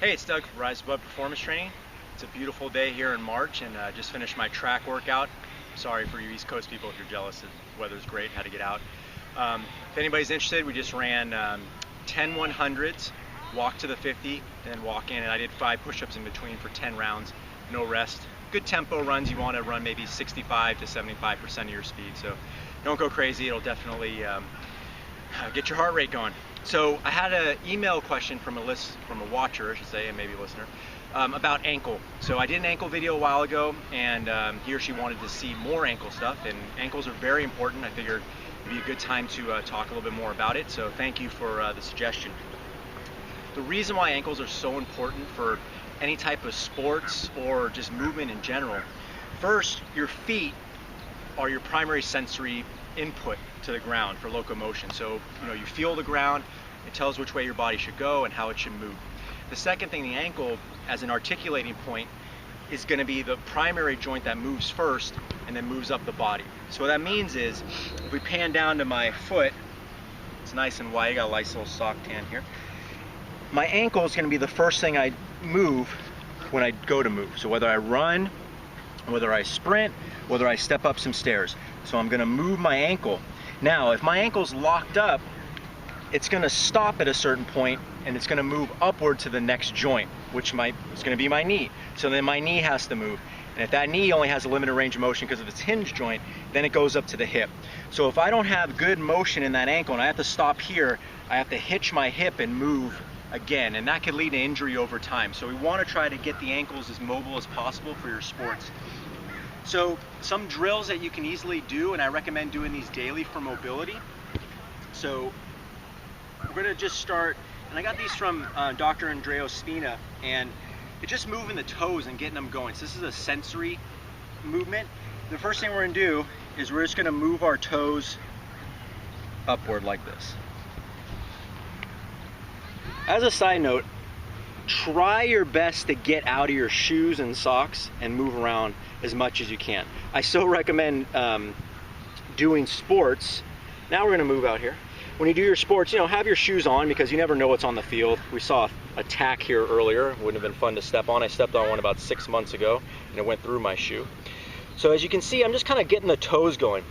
Hey, it's Doug from Rise Above Performance Training. It's a beautiful day here in March and just finished my track workout. Sorry for you East Coast people if you're jealous. The weather's great, had to get out. If anybody's interested, we just ran 10 100s, walk to the 50, then walk in, and I did 5 push-ups in between for 10 rounds, no rest. Good tempo runs. You want to run maybe 65 to 75% of your speed, so don't go crazy. It'll definitely get your heart rate going. So I had an email question from a watcher, I should say, and maybe a listener, about ankle. So I did an ankle video a while ago, and he or she wanted to see more ankle stuff, and ankles are very important. I figured it'd be a good time to talk a little bit more about it, so thank you for the suggestion. The reason why ankles are so important for any type of sports or just movement in general, first, your feet are your primary sensory input to the ground for locomotion. So, you feel the ground, it tells which way your body should go and how it should move. The second thing, the ankle as an articulating point is going to be the primary joint that moves first and then moves up the body. So what that means is, if we pan down to my foot, it's nice and white, I got a nice little sock tan here. My ankle is going to be the first thing I move when I go to move. So whether I run, whether I sprint, whether I step up some stairs. So I'm going to move my ankle. Now, if my ankle's locked up, it's going to stop at a certain point and it's going to move upward to the next joint, which is going to be my knee. So then my knee has to move. And if that knee only has a limited range of motion because of its hinge joint, then it goes up to the hip. So if I don't have good motion in that ankle and I have to stop here, I have to hitch my hip and move again, and that could lead to injury over time. So we want to try to get the ankles as mobile as possible for your sports. So some drills that you can easily do, and I recommend doing these daily for mobility. So we're going to just start, and I got these from Dr. Andreo Spina, and it's just moving the toes and getting them going. So this is a sensory movement. The first thing we're going to do is we're just going to move our toes upward like this. As a side note, try your best to get out of your shoes and socks and move around as much as you can. I so recommend doing sports. Now we're going to move out here. When you do your sports, have your shoes on because you never know what's on the field. We saw a tack here earlier. It wouldn't have been fun to step on. I stepped on one about 6 months ago and it went through my shoe. So as you can see, I'm just kind of getting the toes going.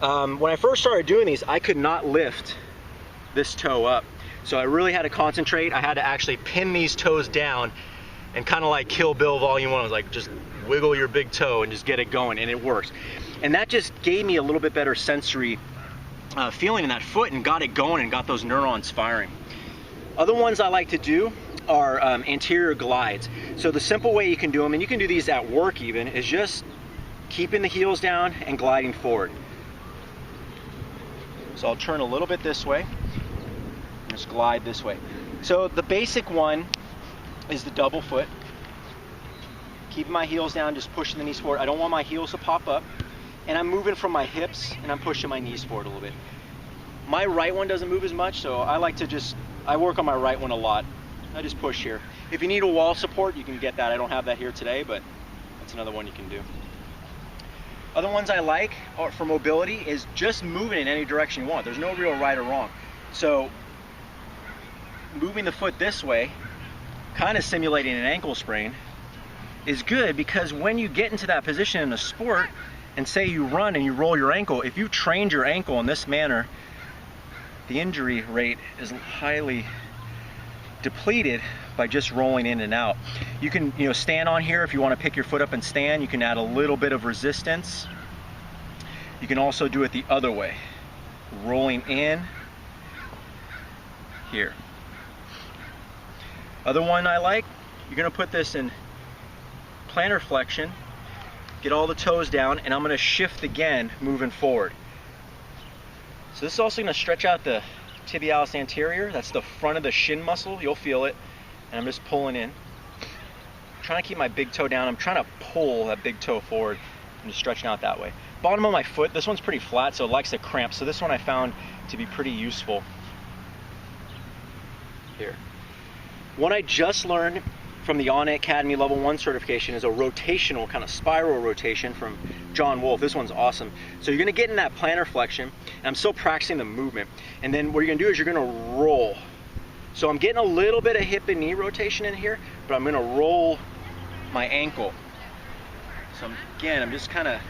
When I first started doing these, I could not lift this toe up. So I really had to concentrate. I had to actually pin these toes down and kind of like Kill Bill Volume 1. I was like, just wiggle your big toe and just get it going, and it works. And that just gave me a little bit better sensory feeling in that foot and got it going and got those neurons firing. Other ones I like to do are anterior glides. So the simple way you can do them, and you can do these at work even, is just keeping the heels down and gliding forward. So I'll turn a little bit this way. Just glide this way. So the basic one is the double foot. Keeping my heels down, just pushing the knees forward. I don't want my heels to pop up. And I'm moving from my hips and I'm pushing my knees forward a little bit. My right one doesn't move as much, so I like to I work on my right one a lot. I just push here. If you need a wall support, you can get that. I don't have that here today, but that's another one you can do. Other ones I like for mobility is just moving in any direction you want. There's no real right or wrong. So moving the foot this way, kind of simulating an ankle sprain, is good because when you get into that position in a sport, and say you run and you roll your ankle, if you trained your ankle in this manner, the injury rate is highly depleted by just rolling in and out. You can stand on here if you want to pick your foot up and stand. You can add a little bit of resistance. You can also do it the other way, rolling in here. Other one I like, you're going to put this in plantar flexion, get all the toes down, and I'm going to shift again moving forward. So this is also going to stretch out the tibialis anterior. That's the front of the shin muscle. You'll feel it. And I'm just pulling in. I'm trying to keep my big toe down. I'm trying to pull that big toe forward and just stretching out that way. Bottom of my foot, this one's pretty flat, so it likes to cramp. So this one I found to be pretty useful here. One I just learned from the On It Academy Level 1 certification is a rotational, kind of spiral rotation from John Wolf. This one's awesome. So you're gonna get in that plantar flexion, and I'm still practicing the movement. And then what you're gonna do is you're gonna roll So I'm getting a little bit of hip and knee rotation in here, but I'm gonna roll my ankle. So again, I'm just kind of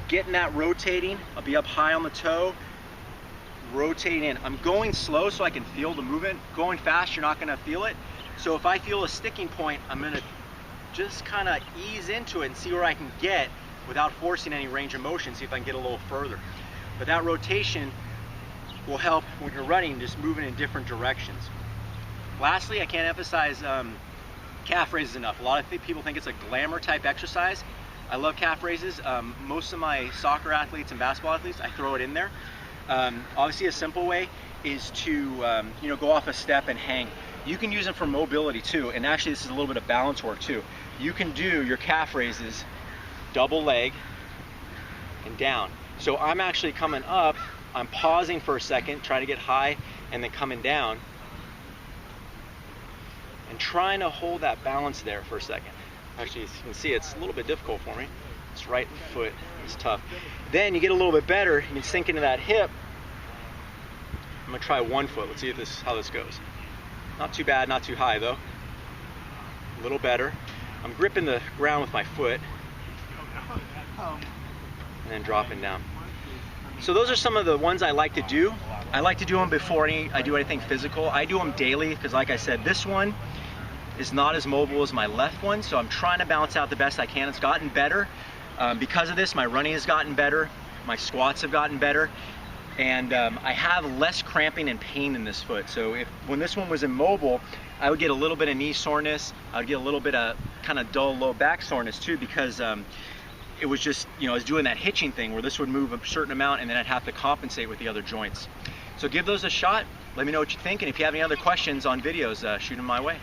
getting that rotating. I'll be up high on the toe, rotating in. I'm going slow so I can feel the movement. Going fast, you're not gonna feel it. So if I feel a sticking point, I'm gonna just kind of ease into it and see where I can get without forcing any range of motion, see if I can get a little further. But that rotation will help when you're running, just moving in different directions. Lastly, I can't emphasize calf raises enough. A lot of people think it's a glamour type exercise. I love calf raises. Most of my soccer athletes and basketball athletes, I throw it in there. Obviously a simple way is to go off a step and hang. You can use them for mobility too, and actually this is a little bit of balance work too. You can do your calf raises double leg and down. So I'm actually coming up, I'm pausing for a second, trying to get high, and then coming down and trying to hold that balance there for a second. Actually, as you can see, it's a little bit difficult for me. This right foot is tough. Then you get a little bit better, you can sink into that hip. I'm gonna try one foot. Let's see how this goes. Not too bad, not too high though. A little better. I'm gripping the ground with my foot and then dropping down. So those are some of the ones I like to do. I like to do them before I do anything physical. I do them daily because, like I said, this one is not as mobile as my left one, so I'm trying to balance out the best I can. It's gotten better. Because of this, my running has gotten better, my squats have gotten better, and I have less cramping and pain in this foot. So when this one was immobile, I would get a little bit of knee soreness, I would get a little bit of kind of dull low back soreness too, because it was just, I was doing that hitching thing where this would move a certain amount and then I'd have to compensate with the other joints. So give those a shot, let me know what you think, and if you have any other questions on videos, shoot them my way.